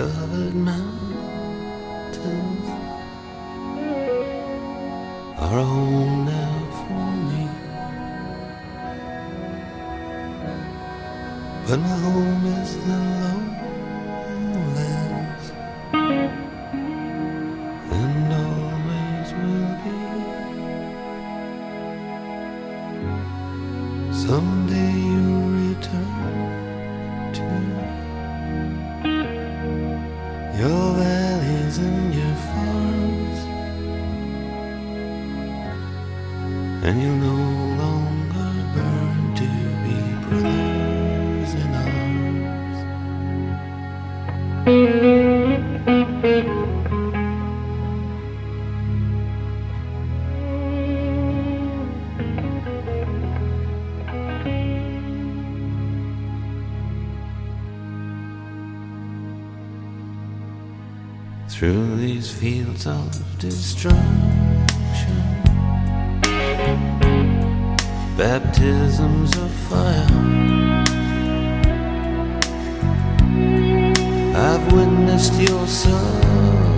snow-covered mountains are a home now for me, but my home is the lowlands, and always will be. Someday you'll return to your valleys and your farms, and you'll no longer burn to be brothers in arms. Through these fields of destruction, baptisms of fire, I've witnessed your suffering